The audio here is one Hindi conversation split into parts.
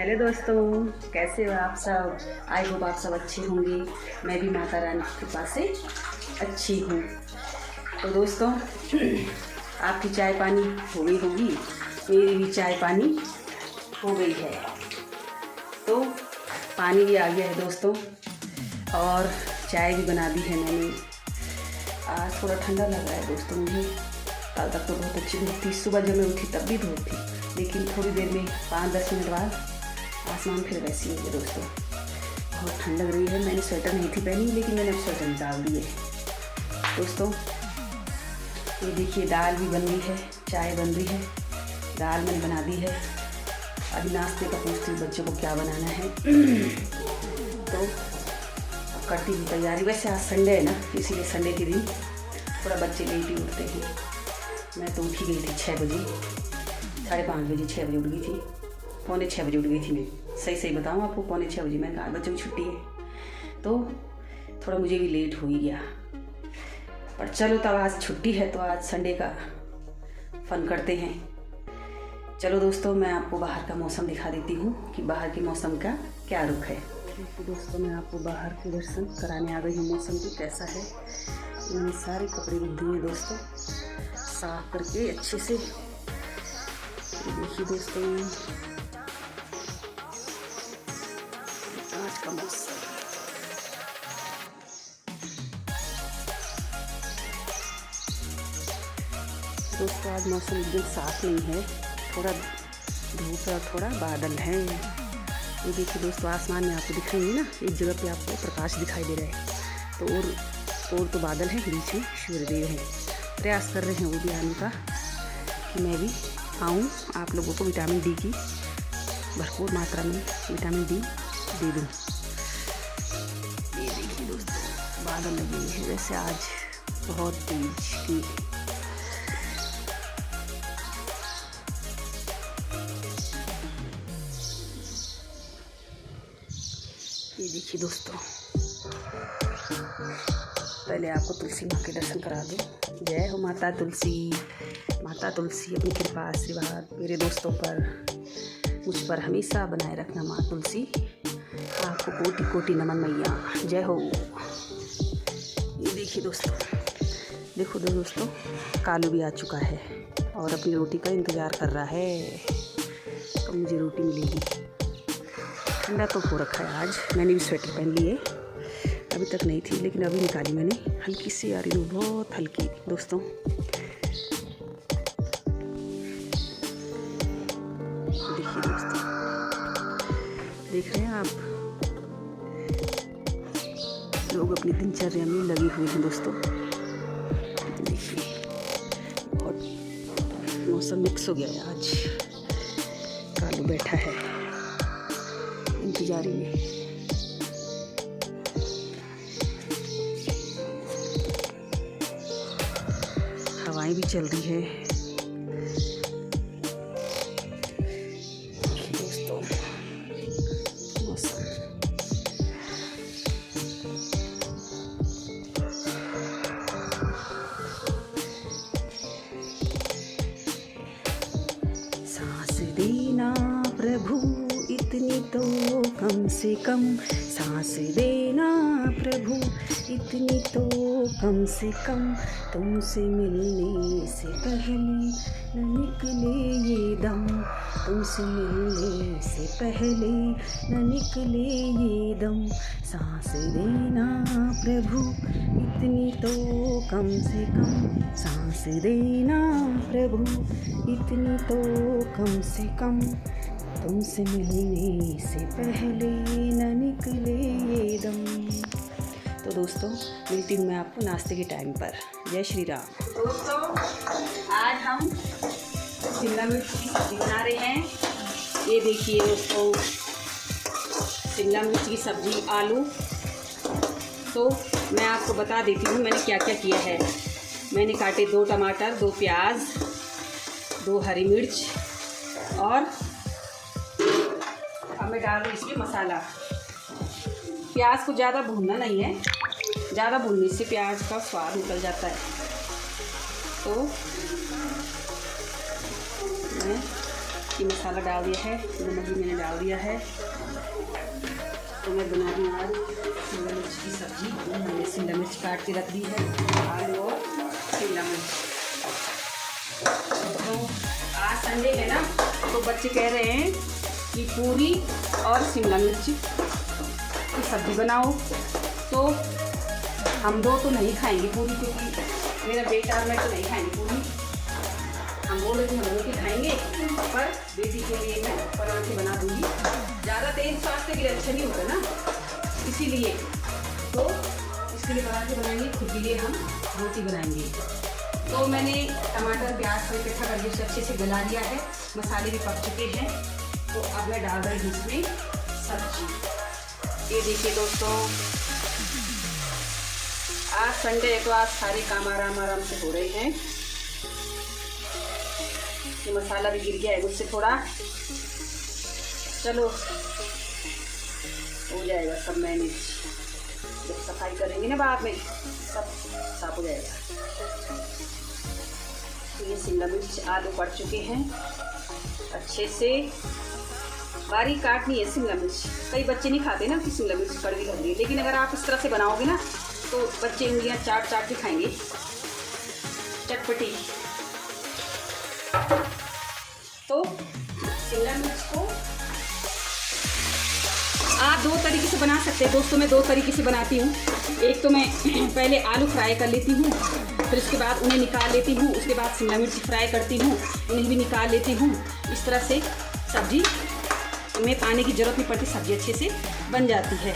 हेलो दोस्तों, कैसे हो आप सब। आई होप आप सब अच्छे होंगे। मैं भी माता रानी की कृपा से अच्छी हूँ। तो दोस्तों आपकी चाय पानी हो गई होगी, मेरी भी चाय पानी हो गई है। तो पानी भी आ गया है दोस्तों और चाय भी बना दी है मैंने। आज थोड़ा ठंडा लग रहा है दोस्तों मुझे। कल तक तो बहुत अच्छी धूप थी, सुबह जब मैं उठी तब भी धूप थी, लेकिन थोड़ी देर में 5-10 मिनट बाद आसमान फिर वैसी हो गया दोस्तों। बहुत ठंड लग रही है। मैंने स्वेटर नहीं थी पहनी, लेकिन मैंने अब स्वेटर निकाल दी है दोस्तों। ये देखिए दाल भी बन रही है, चाय बन रही है, दाल मैंने बना दी है। अभी नाश्ते का पूछती हूँ बच्चों को क्या बनाना है तो करती हूँ तैयारी। वैसे आज संडे है ना, इसीलिए संडे के दिन थोड़ा बच्चे लेट ही उठते हैं। मैं तो उठी गई थी 6 बजे, 5:30 बजे, 6 बजे उठ गई थी, 5:45 बजे उठ गई थी मैं। सही बताऊँ आपको, 5:45 बजे। मैंने कहा बच्चों की छुट्टी है तो थोड़ा मुझे भी लेट हो ही गया, पर चलो तब आज छुट्टी है तो आज संडे का फन करते हैं। चलो दोस्तों मैं आपको बाहर का मौसम दिखा देती हूँ कि बाहर के मौसम का क्या रुख है। तो दोस्तों मैं आपको बाहर के दर्शन कराने आ गई हूँ। मौसम भी कैसा है, मैंने सारे कपड़े भी धुए दोस्तों, साफ करके अच्छे से। देखिए दोस्तों आज का मौसम, दोस्तों आज मौसम एकदम साफ नहीं है, थोड़ा धूप और थोड़ा बादल है। ये देखिए दोस्तों आसमान में आपको दिख रही है ना, एक जगह पे आपको प्रकाश दिखाई दे रहा है, तो और तो बादल है, बीच में सूर्यदेव है। प्रयास कर रहे हैं वो भी आने का कि मैं भी आऊँ, आप लोगों को विटामिन डी की भरपूर मात्रा में विटामिन डी दे दूँ। ये देखिए दोस्तों बादल लगे हुए हैं, वैसे आज बहुत तेज की। ये देखिए दोस्तों, पहले आपको तुलसी माँ के दर्शन करा दो। जय हो माता तुलसी। माता तुलसी अपनी कृपा आशीर्वाद मेरे दोस्तों पर, मुझ पर हमेशा बनाए रखना। माँ तुलसी आपको कोटि कोटि नमन मैया, जय हो। ये देखिए दोस्तों, देखो दोस्तों कालू भी आ चुका है और अपनी रोटी का इंतज़ार कर रहा है, तो मुझे रोटी मिलेगी। ठंडा तो हो रखा है, आज मैंने भी स्वेटर पहन ली है, अभी तक नहीं थी लेकिन अभी निकाली मैंने, हल्की सी आ रही है, बहुत हल्की दोस्तों। देखिए दोस्तों, देख रहे हैं आप, लोग अपनी दिनचर्या में लगे हुए हैं दोस्तों। देखिए बहुत मौसम मिक्स हो गया है आज। कालू बैठा है इंतजारी में। हवाएं भी चल रही है दोस्तों। मौसम सांस देना प्रभु इतनी तो कम से कम, सांस देना प्रभु इतनी तो कम से कम, तुमसे मिलने से पहले न निकले ये दम, तुमसे मिलने से पहले न निकले ये दम। सांस देना प्रभु इतनी तो कम से कम, सांस देना प्रभु इतनी तो कम से कम, तुमसे मिलने से पहले न निकले ये दम। तो दोस्तों मिलती हूँ मैं आपको नाश्ते के टाइम पर। जय श्री राम। दोस्तों आज हम शिमला मिर्च की सब्ज़ी बना रहे हैं। ये देखिए दोस्तों, शिमला मिर्च की सब्ज़ी, आलू। तो मैं आपको बता देती हूँ मैंने क्या क्या किया है। मैंने काटे 2 टमाटर, 2 प्याज, 2 हरी मिर्च, और अब मैं डाल रही इसमें मसाला। प्याज को ज़्यादा भूनना नहीं है, ज़्यादा भूनने से प्याज का स्वाद निकल जाता है। तो मैं मिर्ची मसाला डाल दिया है, नमक भी मैंने डाल दिया है। तो मैं बना रही हूँ आज शिमला मिर्च की सब्ज़ी। मैंने शिमला मिर्च काट के रख दी है, आलू और शिमला मिर्च। तो आज संडे है ना, तो बच्चे कह रहे हैं कि पूरी और शिमला मिर्च की सब्ज़ी बनाओ। तो हम दो तो नहीं खाएंगे पूरी, क्योंकि मेरा बेटा और मैं तो नहीं खाएंगे पूरी। हम बोले कि हम लोग की खाएंगे, पर बेटी के लिए मैं पराठे बना दूँगी। ज़्यादा तेल स्वास्थ्य के लिए अच्छा नहीं होता ना, इसीलिए तो इसके लिए पराठे बनाएंगे, खुद के लिए हम रोटी बनाएंगे। तो मैंने टमाटर प्याज को इकट्ठा करके उसे अच्छे से गला दिया है, मसाले भी पक चुके हैं। तो अब मैं डाल रही हूँ इसमें सब्जी। ये देखिए दोस्तों, आज संडे है तो आज सारे काम आराम से हो रहे हैं। ये मसाला भी गिर गया है मुझसे थोड़ा, चलो हो जाएगा सब मैनेज। जब सफाई करेंगे ना बाद में सब साफ हो जाएगा। तो ये शिमला मिर्च आलू पड़ चुके हैं, अच्छे से बारीक काटनी है शिमला मिर्च। कई बच्चे नहीं खाते ना कि शिमला मिर्च कड़वी लगती है, लेकिन अगर आप इस तरह से बनाओगे ना तो बच्चे उंगलियां चाट के खाएंगे, चटपटी। तो शिमला मिर्च को आप दो तरीके से बना सकते हैं दोस्तों। मैं दो तरीके से बनाती हूँ। एक तो मैं पहले आलू फ्राई कर लेती हूँ, फिर उसके बाद उन्हें निकाल लेती हूँ, उसके बाद शिमला मिर्च फ्राई करती हूँ, उन्हें भी निकाल लेती हूँ। इस तरह से सब्जी में पानी की ज़रूरत नहीं पड़ती, सब्जी अच्छे से बन जाती है।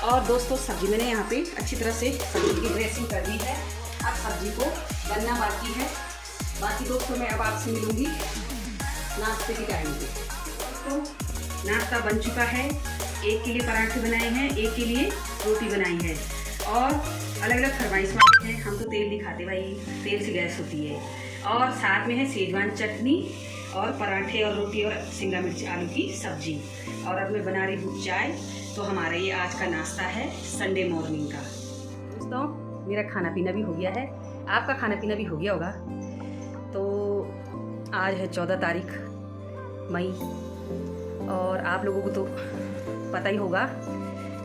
और दोस्तों सब्जी मैंने यहाँ पे अच्छी तरह से सब्जी की ड्रेसिंग कर दी है। अब सब्जी को बनना बाकी है। बाकी दोस्तों मैं अब आपसे मिलूँगी नाश्ते के टाइम पे। तो नाश्ता बन चुका है, एक के लिए पराठे बनाए हैं, एक के लिए रोटी बनाई है, और अलग अलग फरमाइश वाले हैं। हम तो तेल नहीं खाते भाई, तेल से गैस होती है। और साथ में है शेजवान चटनी और पराठे और रोटी और शिमला मिर्च आलू की सब्जी। और अब मैं बना रही हूँ चाय। तो हमारा ये आज का नाश्ता है संडे मॉर्निंग का। दोस्तों मेरा खाना पीना भी हो गया है, आपका खाना पीना भी हो गया होगा। तो आज है 14 तारीख मई, और आप लोगों को तो पता ही होगा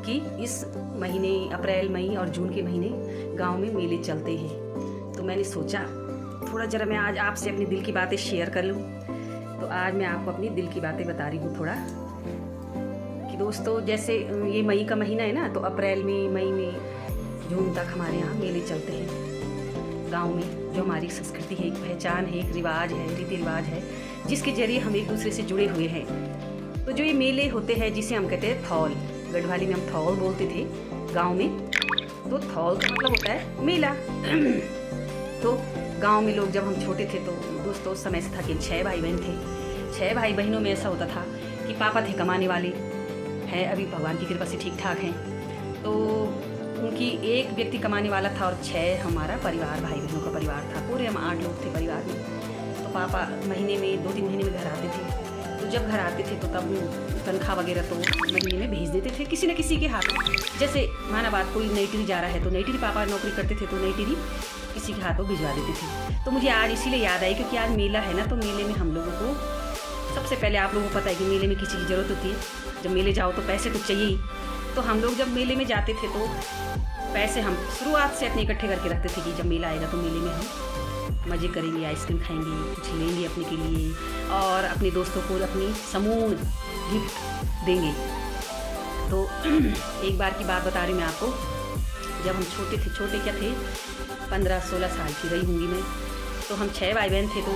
कि इस महीने अप्रैल मई और जून के महीने गांव में मेले चलते हैं। तो मैंने सोचा थोड़ा जरा मैं आज आपसे अपनी दिल की बातें शेयर कर लूं। तो आज मैं आपको अपनी दिल की बातें बता रही हूँ थोड़ा कि दोस्तों जैसे ये मई का महीना है ना, तो अप्रैल में मई में जून तक हमारे यहाँ मेले चलते हैं गांव में। जो हमारी संस्कृति है, एक पहचान है, एक रिवाज है, रीति रिवाज है, जिसके जरिए हम एक दूसरे से जुड़े हुए हैं। तो जो ये मेले होते हैं जिसे हम कहते हैं थौल, गढ़वाली में हम थौल बोलते थे गांव में। तो थौल का मतलब होता है मेला। तो गांव में लोग जब हम छोटे थे तो दोस्तों उस समय से था कि 6 भाई बहन थे। 6 भाई बहनों में ऐसा होता था कि पापा थे कमाने वाले हैं, अभी भगवान की कृपा से ठीक ठाक हैं। तो उनकी एक व्यक्ति कमाने वाला था और 6 हमारा परिवार, भाई बहनों का परिवार था। पूरे हम 8 लोग थे परिवार में। तो पापा महीने में 2-3 महीने में घर आते थे। तो जब घर आते थे तो तब तनख्वाह वगैरह तो महीने में भेज देते थे किसी न किसी के हाथ में। जैसे माना बात कोई नईटिरी जा रहा है तो नईटिरी पापा नौकरी करते थे, तो नईटिरी किसी के हाथों भिजवा देते थे। तो मुझे आज इसीलिए याद आई क्योंकि आज मेला है ना, तो मेले में हम लोगों को सबसे पहले, आप लोगों को पता है कि मेले में किसी की ज़रूरत होती है। जब मेले जाओ तो पैसे तो चाहिए ही। तो हम लोग जब मेले में जाते थे तो पैसे हम शुरुआत से अपने इकट्ठे करके रखते थे कि जब मेला आएगा तो मेले में हम मज़े करेंगे, आइसक्रीम खाएंगे, कुछ लेंगे अपने के लिए और अपने दोस्तों को अपनी समूह गिफ्ट देंगे। तो एक बार की बात बता रही मैं आपको, जब हम छोटे थे, छोटे क्या थे, 15-16 साल की रही होंगी मैं। तो हम 6 भाई बहन थे। तो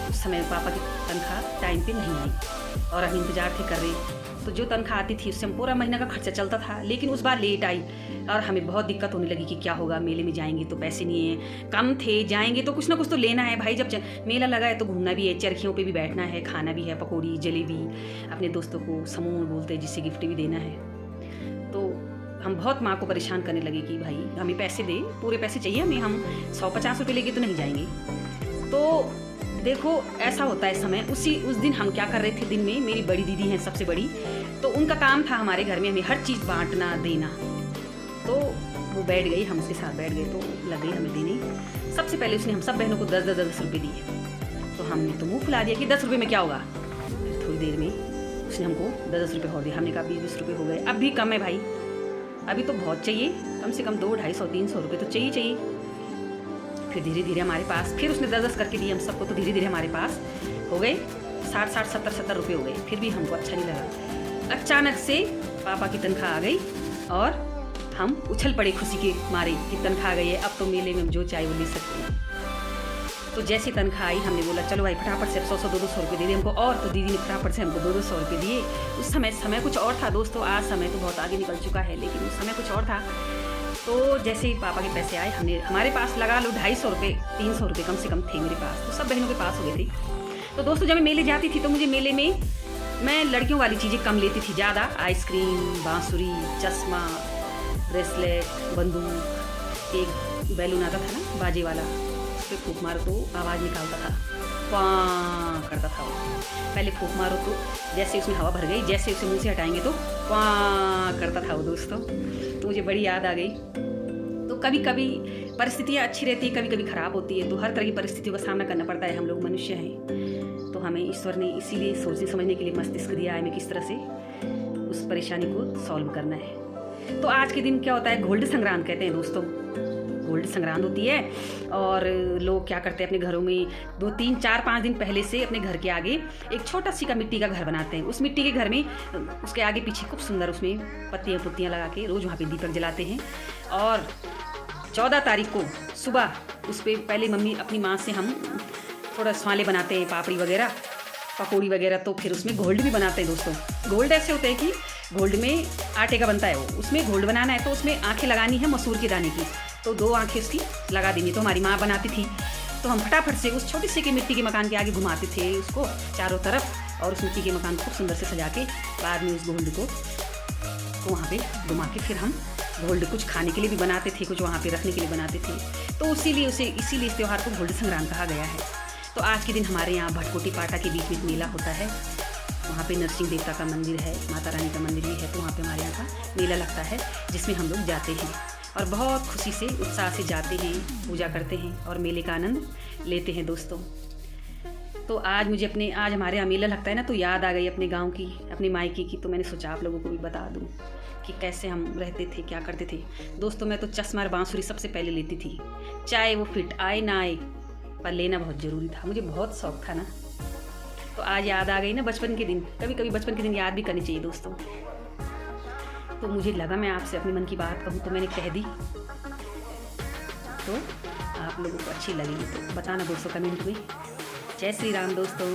उस समय पापा की तनख्वाह टाइम पे नहीं आई और हम इंतज़ार थे कर रहे। तो जो तनख्वाह आती थी उससे हम पूरा महीना का खर्चा चलता था। लेकिन उस बार लेट आई और हमें बहुत दिक्कत होने लगी कि क्या होगा, मेले में जाएंगे तो पैसे नहीं है, कम थे, जाएंगे तो कुछ ना कुछ तो लेना है भाई। जब मेला लगा है तो घूमना भी है, चरखियों पे भी बैठना है, खाना भी है, पकौड़ी जलेबी, अपने दोस्तों को समूह बोलते हैं जिससे गिफ्ट भी देना है। तो हम बहुत माँ को परेशान करने लगे कि भाई हमें पैसे दे, पूरे पैसे चाहिए हमें, हम 100-50 रुपये लेके तो नहीं जाएंगे। तो देखो ऐसा होता है समय। उस दिन हम क्या कर रहे थे, दिन में मेरी बड़ी दीदी हैं सबसे बड़ी, तो उनका काम था हमारे घर में हमें हर चीज़ बांटना देना। तो वो बैठ गई, हम उसके साथ बैठ गए, तो लग गई हमें देने। सबसे पहले उसने हम सब बहनों को 10-10 रुपये दिए। तो हमने तो मुँह फुला दिया कि 10 रुपये में क्या होगा, थोड़ी देर में उसने हमको 10 रुपये और दिए। हमने कहा 20 रुपये हो गए, अब भी कम है भाई, अभी तो बहुत चाहिए, कम से कम 200-250-300 रुपये तो चाहिए। फिर धीरे धीरे हमारे पास, फिर उसने 10 करके दिए हम सबको, तो धीरे धीरे हमारे पास हो गए 60-70 रुपये हो गए। फिर भी हमको अच्छा नहीं लगा। अचानक से पापा की तनख्वाह आ गई और हम उछल पड़े खुशी के मारे कि तनख्वाह आ गई है, अब तो मेले में जो चाहे वो ले सकते हैं। तो जैसे तनख्वाह आई हमने बोला चलो भाई फटाफट से 100-200 रुपये दे दे हमको, और तो दीदी ने फटाफट से हमको 200 रुपये दिए। उस समय कुछ और था दोस्तों, आज समय तो बहुत आगे निकल चुका है, लेकिन उस समय कुछ और था। तो जैसे ही पापा के पैसे आए, हमारे पास लगा लो 250 रुपये 300 रुपये कम से कम थे मेरे पास, तो सब बहनों के पास हो गए थे। तो दोस्तों जब मैं मेले जाती थी तो मुझे मेले में मैं लड़कियों वाली चीज़ें कम लेती थी, ज़्यादा आइसक्रीम, बांसुरी, चश्मा, ब्रेसलेट, बंदूक, एक बैलून आता था ना बाजे वाला, उस पर फूंक मारो तो आवाज़ निकालता था, क्वां करता था वो। पहले फूंक मारो तो जैसे उसमें हवा भर गई, जैसे उसे मुँह से हटाएंगे तो क्वां करता था वो दोस्तों। तो मुझे बड़ी याद आ गई। तो कभी कभी परिस्थितियाँ अच्छी रहती है, कभी कभी ख़राब होती है, तो हर तरह की परिस्थितियों का सामना करना पड़ता है, हम लोग मनुष्य हैं। तो हमें ईश्वर ने इसीलिए सोचने समझने के लिए मस्तिष्क दिया है, हमें किस तरह से उस परेशानी को सॉल्व करना है। तो आज के दिन क्या होता है, गोल्ड संक्रांत कहते हैं दोस्तों, गोल्ड संक्रांत होती है। और लोग क्या करते हैं, अपने घरों में 2-3-4-5 दिन पहले से अपने घर के आगे एक छोटा सी का मिट्टी का घर बनाते हैं। उस मिट्टी के घर में उसके आगे पीछे खूब सुंदर उसमें पत्तियाँ लगा के रोज़ वहाँ पे दीपक जलाते हैं। और 14 तारीख को सुबह उस पर पहले मम्मी अपनी माँ से हम थोड़ा स्वाले बनाते हैं, पापड़ी वगैरह, पकौड़ी वगैरह। तो फिर उसमें गोल्ड भी बनाते हैं दोस्तों। गोल्ड ऐसे होते हैं कि गोल्ड में आटे का बनता है वो, उसमें गोल्ड बनाना है तो उसमें आँखें लगानी है मसूर के दाने की, तो 2 आँखें उसकी लगा देनी। तो हमारी माँ बनाती थी, तो हम फटाफट से उस छोटे से के मिट्टी के मकान के आगे घुमाते थे उसको चारों तरफ, और उस मिट्टी के मकान को खूब सुंदर से सजा के बाद में उस गोल्ड को वहाँ पे घुमा के फिर हम गोल्ड कुछ खाने के लिए भी बनाते थे, कुछ वहाँ पे रखने के लिए बनाते थे। तो इसीलिए इस त्यौहार को गोल्ड संक्रांत कहा गया है। तो आज के दिन हमारे यहाँ भटकोटी पाटा के बीच में मेला होता है, वहाँ पे नरसिंह देवता का मंदिर है, माता रानी का मंदिर भी है, तो वहाँ पे हमारे यहाँ का मेला लगता है, जिसमें हम लोग जाते हैं और बहुत खुशी से उत्साह से जाते हैं, पूजा करते हैं और मेले का आनंद लेते हैं दोस्तों। तो आज हमारे यहाँ मेला लगता है ना, तो याद आ गई अपने गांव की, अपने मायके की। तो मैंने सोचा आप लोगों को भी बता दूं कि कैसे हम रहते थे, क्या करते थे दोस्तों। मैं तो चश्मा और बांसुरी सबसे पहले लेती थी, चाहे वो फिट आए ना आए, पर लेना बहुत ज़रूरी था, मुझे बहुत शौक था ना। तो आज याद आ गई ना बचपन के दिन, कभी कभी बचपन के दिन याद भी करनी चाहिए दोस्तों। तो मुझे लगा मैं आपसे अपने मन की बात कहूँ, तो मैंने कह दी। तो आप लोगों को अच्छी लगेगी तो बताना दोस्तों कमेंट में। जय श्री राम दोस्तों।